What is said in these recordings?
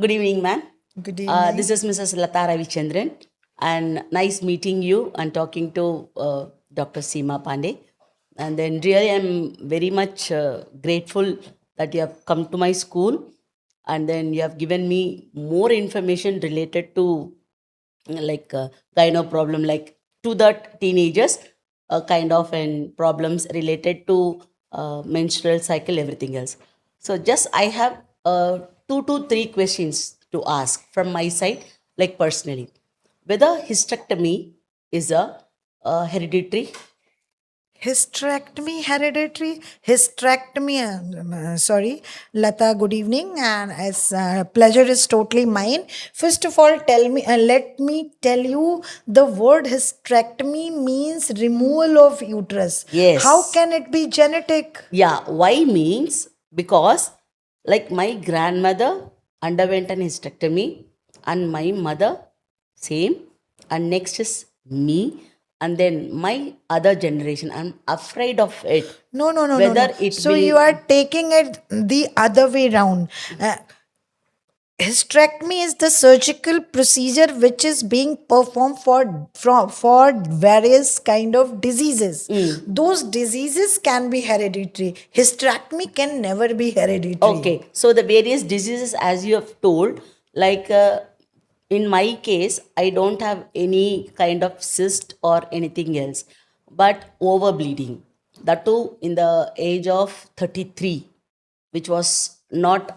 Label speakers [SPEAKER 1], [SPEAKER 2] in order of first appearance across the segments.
[SPEAKER 1] Good evening, ma'am.
[SPEAKER 2] Good evening.
[SPEAKER 1] This is Mrs. Lata Ravichandran, and nice meeting you and talking to Dr. Seema Pandey. And then, really, I'm very much grateful that you have come to my school and then you have given me more information related to like gyno problem, like to the teenagers, kind of and problems related to menstrual cycle, everything else. So just I have 2 to 3 questions to ask from my side, like personally, whether hysterectomy is a hereditary.
[SPEAKER 2] Hysterectomy, hereditary. Hysterectomy, sorry. Lata, good evening. And it's pleasure is totally mine. First of all, let me tell you the word hysterectomy means removal of uterus. How
[SPEAKER 1] Yes.
[SPEAKER 2] can it be genetic?
[SPEAKER 1] Yeah, why means because like my grandmother underwent an hysterectomy and my mother same, and next is me, and then my other generation. I'm afraid of it.
[SPEAKER 2] No, no, no, no,
[SPEAKER 1] Whether
[SPEAKER 2] no.
[SPEAKER 1] it
[SPEAKER 2] So
[SPEAKER 1] will.
[SPEAKER 2] you are taking it the other way round. Hysterectomy is the surgical procedure which is being performed for various kind of diseases. Those diseases can be hereditary. Hysterectomy can never be hereditary.
[SPEAKER 1] Okay, so the various diseases, as you have told, like in my case, I don't have any kind of cyst or anything else, but overbleeding. That too in the age of 33, which was not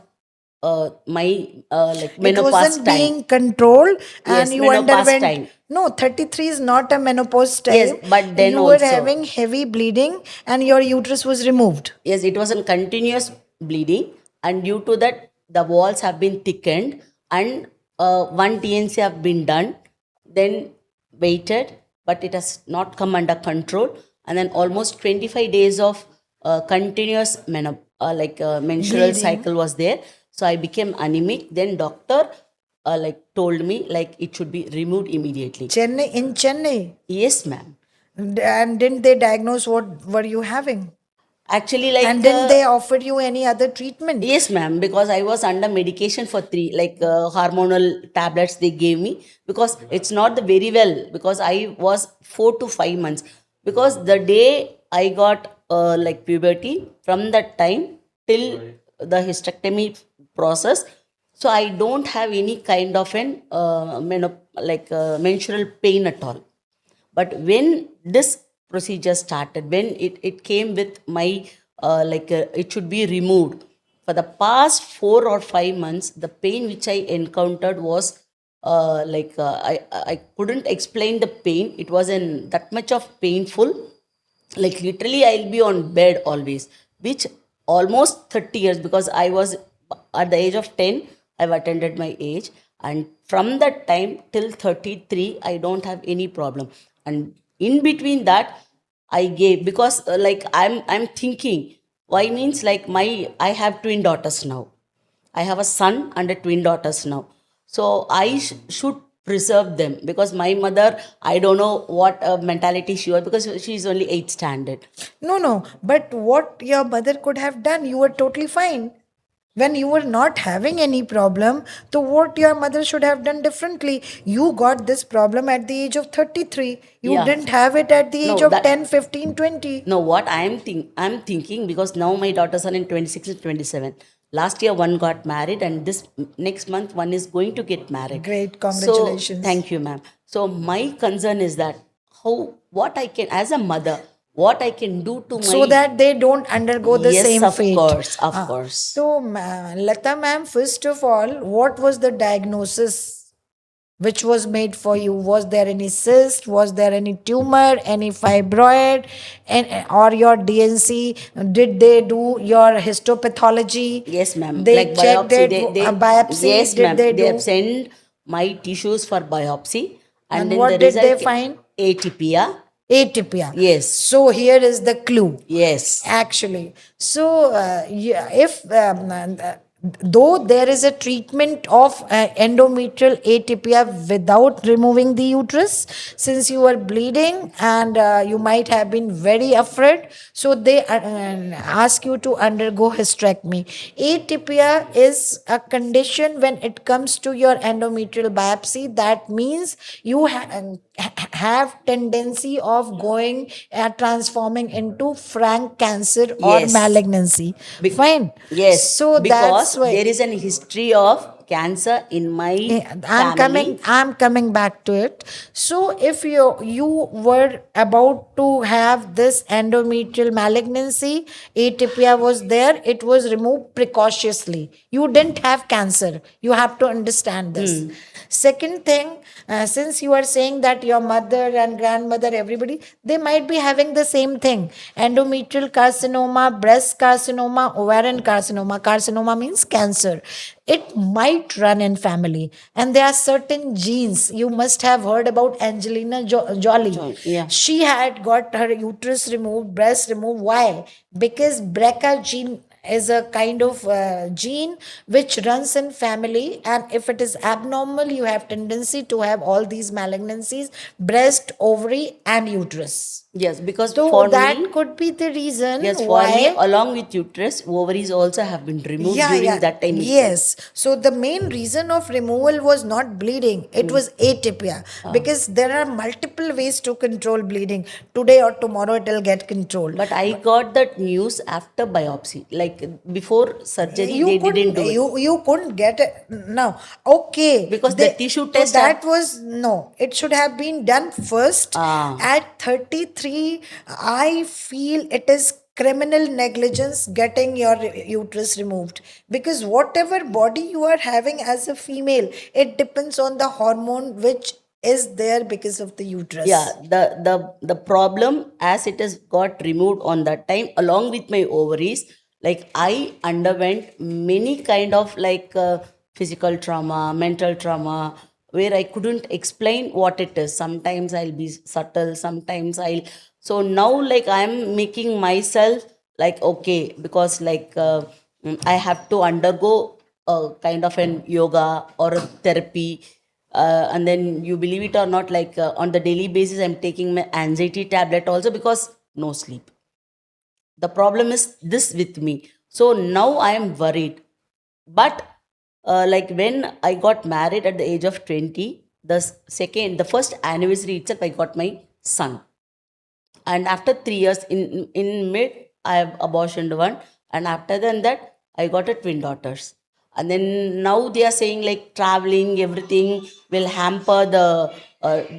[SPEAKER 1] my like
[SPEAKER 2] It
[SPEAKER 1] menopause
[SPEAKER 2] wasn't
[SPEAKER 1] time.
[SPEAKER 2] being controlled and
[SPEAKER 1] Yes,
[SPEAKER 2] you
[SPEAKER 1] menopause
[SPEAKER 2] underwent.
[SPEAKER 1] time.
[SPEAKER 2] No, 33 is not a menopause
[SPEAKER 1] Yes,
[SPEAKER 2] time.
[SPEAKER 1] but then
[SPEAKER 2] You were
[SPEAKER 1] also.
[SPEAKER 2] having heavy bleeding and your uterus was removed.
[SPEAKER 1] Yes, it was a continuous bleeding, and due to that, the walls have been thickened, and one TNC have been done. Then waited, but it has not come under control, and then almost 25 days of continuous menstrual
[SPEAKER 2] Bleeding.
[SPEAKER 1] cycle was there. So I became anemic. Then doctor like told me like it should be removed immediately.
[SPEAKER 2] Chennai, in Chennai.
[SPEAKER 1] Yes, ma'am.
[SPEAKER 2] And didn't they diagnose what were you having?
[SPEAKER 1] Actually,
[SPEAKER 2] And
[SPEAKER 1] like
[SPEAKER 2] didn't they offer you any other treatment?
[SPEAKER 1] yes, ma'am, because I was under medication for hormonal tablets they gave me, because it's not the very well, because I was 4 to 5 months, because the day I got like puberty, from that time till the hysterectomy process, so I don't have any kind of an menstrual pain at all. But when this procedure started, when it came with my it should be removed, for the past 4 or 5 months, the pain which I encountered was I couldn't explain the pain. It was in that much of painful, like literally I'll be on bed always, which almost 30 years, because I was at the age of 10, I've attended my age, and from that time till 33 I don't have any problem. And in between that I gave, because I'm thinking, why means like my I have twin daughters now. I have a son and a twin daughters now. So I should preserve them, because my mother, I don't know what mentality she was, because she's only 8th standard.
[SPEAKER 2] No, no. But what your mother could have done, you were totally fine. When you were not having any problem, so what your mother should have done differently? You got this problem at the age of 33. You
[SPEAKER 1] Yeah.
[SPEAKER 2] didn't have it at the age
[SPEAKER 1] No,
[SPEAKER 2] of
[SPEAKER 1] that
[SPEAKER 2] 10, 15, 20.
[SPEAKER 1] no, what I'm thinking, because now my daughters are in 26 and 27. Last year one got married, and this next month one is going to get married.
[SPEAKER 2] Great,
[SPEAKER 1] So
[SPEAKER 2] congratulations.
[SPEAKER 1] thank you, ma'am. So my concern is that how, what I can, as a mother, what I can do to
[SPEAKER 2] So
[SPEAKER 1] my.
[SPEAKER 2] that they don't undergo the
[SPEAKER 1] Yes,
[SPEAKER 2] same
[SPEAKER 1] of
[SPEAKER 2] fate.
[SPEAKER 1] course, of course.
[SPEAKER 2] Lata ma'am, first of all, what was the diagnosis which was made for you? Was there any cyst? Was there any tumor? Any fibroid? And or your DNC? Did they do your histopathology?
[SPEAKER 1] Yes, ma'am.
[SPEAKER 2] They
[SPEAKER 1] Like
[SPEAKER 2] checked
[SPEAKER 1] biopsy,
[SPEAKER 2] it.
[SPEAKER 1] they
[SPEAKER 2] Biopsy?
[SPEAKER 1] yes,
[SPEAKER 2] Did
[SPEAKER 1] ma'am.
[SPEAKER 2] they
[SPEAKER 1] They have
[SPEAKER 2] do?
[SPEAKER 1] sent my tissues for biopsy, and
[SPEAKER 2] And
[SPEAKER 1] then the
[SPEAKER 2] what did they
[SPEAKER 1] result
[SPEAKER 2] find?
[SPEAKER 1] atypia.
[SPEAKER 2] Atypia.
[SPEAKER 1] Yes,
[SPEAKER 2] So here is the clue.
[SPEAKER 1] yes.
[SPEAKER 2] Actually, so yeah, if though there is a treatment of endometrial atypia without removing the uterus, since you were bleeding and you might have been very afraid, so they ask you to undergo hysterectomy. Atypia is a condition when it comes to your endometrial biopsy. That means you have tendency of going transforming into frank cancer or
[SPEAKER 1] Yes.
[SPEAKER 2] malignancy.
[SPEAKER 1] Bec-
[SPEAKER 2] Fine.
[SPEAKER 1] yes,
[SPEAKER 2] So
[SPEAKER 1] because
[SPEAKER 2] that's why
[SPEAKER 1] there is an history of cancer in my family.
[SPEAKER 2] I'm coming back to it. So if you were about to have this endometrial malignancy, atypia was there, it was removed precautiously. You didn't have cancer. You have to understand this. Second thing, since you are saying that your mother and grandmother, everybody, they might be having the same thing: endometrial carcinoma, breast carcinoma, ovarian carcinoma. Carcinoma means cancer. It might run in family, and there are certain genes. You must have heard about Angelina Jolie.
[SPEAKER 1] Yeah.
[SPEAKER 2] She had got her uterus removed, breast removed. Why? Because BRCA gene is a kind of gene which runs in family, and if it is abnormal, you have tendency to have all these malignancies: breast, ovary, and uterus.
[SPEAKER 1] Yes, because
[SPEAKER 2] So
[SPEAKER 1] for
[SPEAKER 2] that
[SPEAKER 1] me,
[SPEAKER 2] could be the reason
[SPEAKER 1] yes, for me,
[SPEAKER 2] why.
[SPEAKER 1] along with uterus, ovaries also have been removed
[SPEAKER 2] Yeah,
[SPEAKER 1] during
[SPEAKER 2] yeah,
[SPEAKER 1] that time itself.
[SPEAKER 2] yes. So the main reason of removal was not bleeding, it was atypia, because there are multiple ways to control bleeding. Today or tomorrow it will get controlled.
[SPEAKER 1] But I got that news after biopsy. Like before surgery,
[SPEAKER 2] You
[SPEAKER 1] they didn't
[SPEAKER 2] couldn't,
[SPEAKER 1] do it
[SPEAKER 2] you couldn't get it. No. Okay.
[SPEAKER 1] because the tissue
[SPEAKER 2] So
[SPEAKER 1] test
[SPEAKER 2] that
[SPEAKER 1] have.
[SPEAKER 2] was, no, it should have been done first.
[SPEAKER 1] Ah,
[SPEAKER 2] At 33, I feel it is criminal negligence getting your uterus removed, because whatever body you are having as a female, it depends on the hormone which is there because of the
[SPEAKER 1] yeah.
[SPEAKER 2] uterus.
[SPEAKER 1] The problem as it has got removed on that time, along with my ovaries. Like I underwent many kind of like physical trauma, mental trauma, where I couldn't explain what it is. Sometimes I'll be subtle, sometimes I'll. So now, like I'm making myself like okay, because like I have to undergo a kind of an yoga or a therapy. And then you believe it or not, like on the daily basis, I'm taking my anxiety tablet also because no sleep. The problem is this with me. So now I am worried. But like when I got married at the age of 20, the first anniversary itself, I got my son. And after 3 years, in mid, I have abortioned one. And after then that, I got a twin daughters. And then now they are saying like traveling, everything will hamper the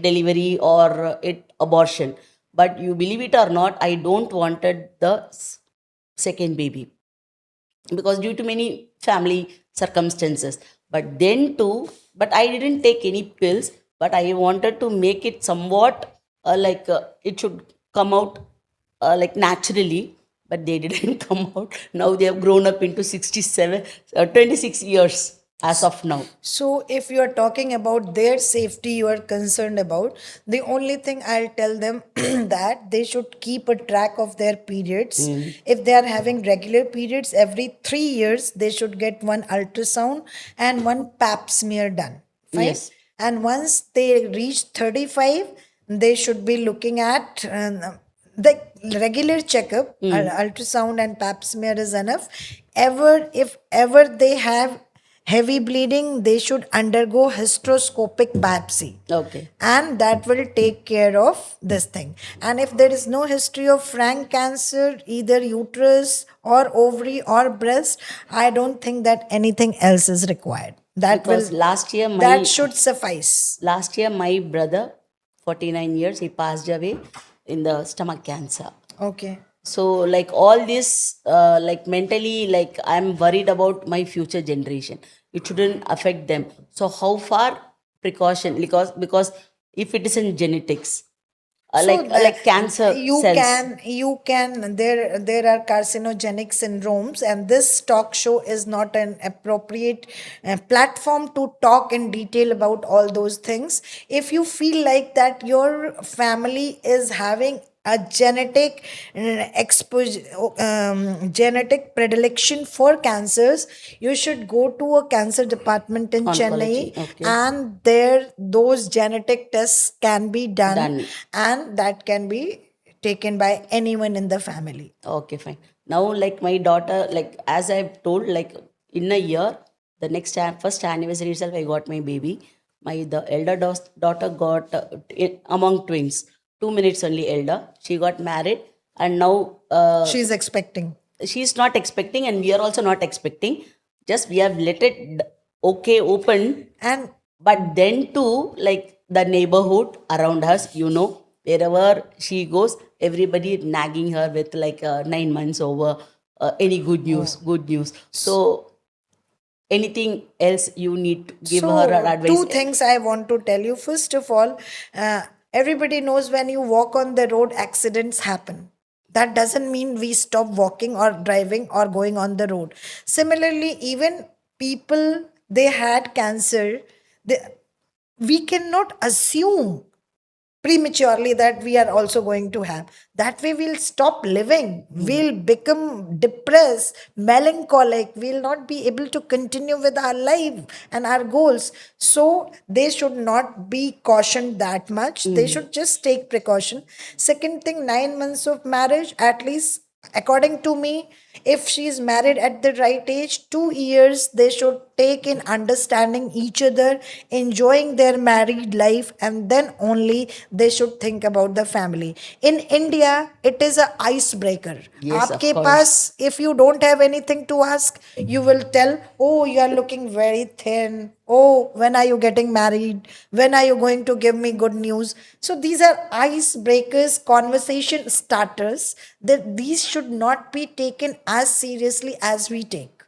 [SPEAKER 1] delivery or it abortion. But you believe it or not, I don't wanted the second baby because due to many family circumstances. But then too, but I didn't take any pills, but I wanted to make it somewhat like it should come out like naturally, but they didn't come out. Now they have grown up into 67 26 years as of now.
[SPEAKER 2] So, if you are talking about their safety, you are concerned about, the only thing I'll tell them that they should keep a track of their periods. If they are having regular periods, every 3 years, they should get one ultrasound and one pap smear done. Fine.
[SPEAKER 1] Yes.
[SPEAKER 2] And once they reach 35, they should be looking at the regular checkup. Ultrasound and pap smear is enough. If ever they have heavy bleeding, they should undergo hysteroscopic biopsy,
[SPEAKER 1] Okay.
[SPEAKER 2] and that will take care of this thing. And if there is no history of frank cancer, either uterus or ovary or breast, I don't think that anything else is required.
[SPEAKER 1] Because
[SPEAKER 2] That should suffice.
[SPEAKER 1] last year my brother, 49 years, he passed away in the stomach cancer.
[SPEAKER 2] Okay.
[SPEAKER 1] So like all this like mentally, like I'm worried about my future generation, it shouldn't affect them. So how far precaution, because if it is in genetics,
[SPEAKER 2] So that
[SPEAKER 1] like cancer cells.
[SPEAKER 2] you can there are carcinogenic syndromes, and this talk show is not an appropriate platform to talk in detail about all those things. If you feel like that your family is having a genetic genetic predilection for cancers, you should go to a cancer department in
[SPEAKER 1] Oncology.
[SPEAKER 2] Chennai,
[SPEAKER 1] Okay.
[SPEAKER 2] and there those genetic tests can be done,
[SPEAKER 1] Done.
[SPEAKER 2] and that can be taken by anyone in the family.
[SPEAKER 1] Okay, fine. Now, like my daughter, like as I've told, like in a year, the next first anniversary itself, I got my baby. The elder daughter got among twins, 2 minutes only elder. She got married, and now
[SPEAKER 2] She's expecting.
[SPEAKER 1] she's not expecting, and we are also not expecting. Just we have let it okay open,
[SPEAKER 2] And
[SPEAKER 1] but then too, like the neighborhood around us, wherever she goes, everybody nagging her with like 9 months over any good news, good news. So anything else you need to give her an
[SPEAKER 2] so,
[SPEAKER 1] advice?
[SPEAKER 2] two things I want to tell you. First of all, everybody knows when you walk on the road, accidents happen. That doesn't mean we stop walking or driving or going on the road. Similarly, even people they had cancer, they, we cannot assume prematurely that we are also going to have. That way we'll stop living, we'll become depressed, melancholic, we'll not be able to continue with our life and our goals. So they should not be cautioned that much, they should just take precaution. Second thing, 9 months of marriage, at least according to me, if she is married at the right age, 2 years they should take in understanding each other, enjoying their married life, and then only they should think about the family. In India, it is a icebreaker.
[SPEAKER 1] Yes, of
[SPEAKER 2] आपके
[SPEAKER 1] course.
[SPEAKER 2] Pass, if you don't have anything to ask, you will tell, oh, you are looking very thin. Oh, when are you getting married? When are you going to give me good news? So these are icebreakers, conversation starters. That these should not be taken as seriously as we take.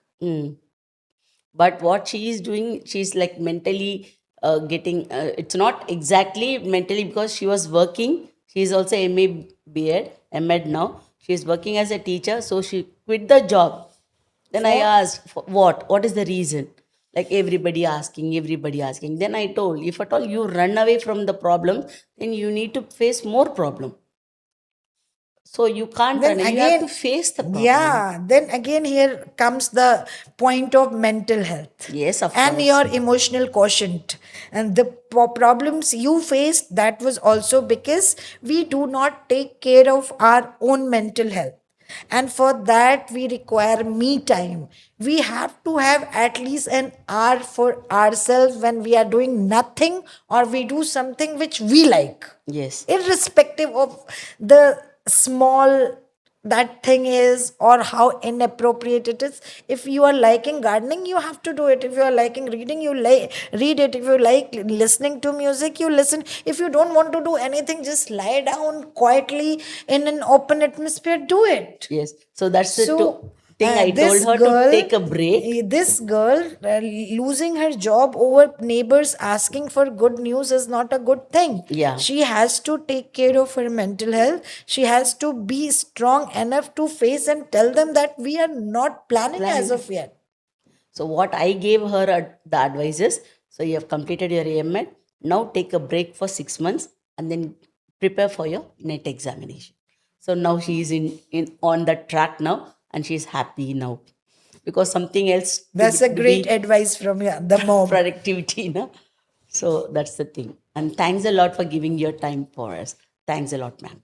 [SPEAKER 1] But what she is doing, she's like mentally getting, it's not exactly mentally because she was working. She is also MA BEd, MEd now. She is working as a teacher, so she quit the job. Then I
[SPEAKER 2] For
[SPEAKER 1] asked, for what? What is the reason? Like everybody asking, everybody asking. Then I told, if at all you run away from the problem, then you need to face more problem. So you can't
[SPEAKER 2] then
[SPEAKER 1] run away. You have to
[SPEAKER 2] again,
[SPEAKER 1] face the problem.
[SPEAKER 2] yeah, then again here comes the point of mental health
[SPEAKER 1] Yes, of
[SPEAKER 2] and
[SPEAKER 1] course.
[SPEAKER 2] your emotional quotient, and the problems you faced, that was also because we do not take care of our own mental health, and for that we require me time. We have to have at least an hour for ourselves when we are doing nothing or we do something which we like,
[SPEAKER 1] Yes.
[SPEAKER 2] irrespective of the small that thing is or how inappropriate it is. If you are liking gardening, you have to do it. If you are liking reading, you read it. If you like listening to music, you listen. If you don't want to do anything, just lie down quietly in an open atmosphere, do it.
[SPEAKER 1] Yes. So that's the
[SPEAKER 2] So
[SPEAKER 1] thing I told
[SPEAKER 2] this
[SPEAKER 1] her to
[SPEAKER 2] girl,
[SPEAKER 1] take a break.
[SPEAKER 2] this girl losing her job over neighbors asking for good news is not a good thing.
[SPEAKER 1] Yeah.
[SPEAKER 2] She has to take care of her mental health. She has to be strong enough to face and tell them that we are not planning as
[SPEAKER 1] Planning.
[SPEAKER 2] of yet.
[SPEAKER 1] So what I gave her the advice is, so you have completed your AMEd, now take a break for 6 months and then prepare for your NET examination. So now she is in on the track now and she is happy now because something else
[SPEAKER 2] That's a great advice from the mom.
[SPEAKER 1] productivity. Na? So that's the thing. And thanks a lot for giving your time for us. Thanks a lot, ma'am.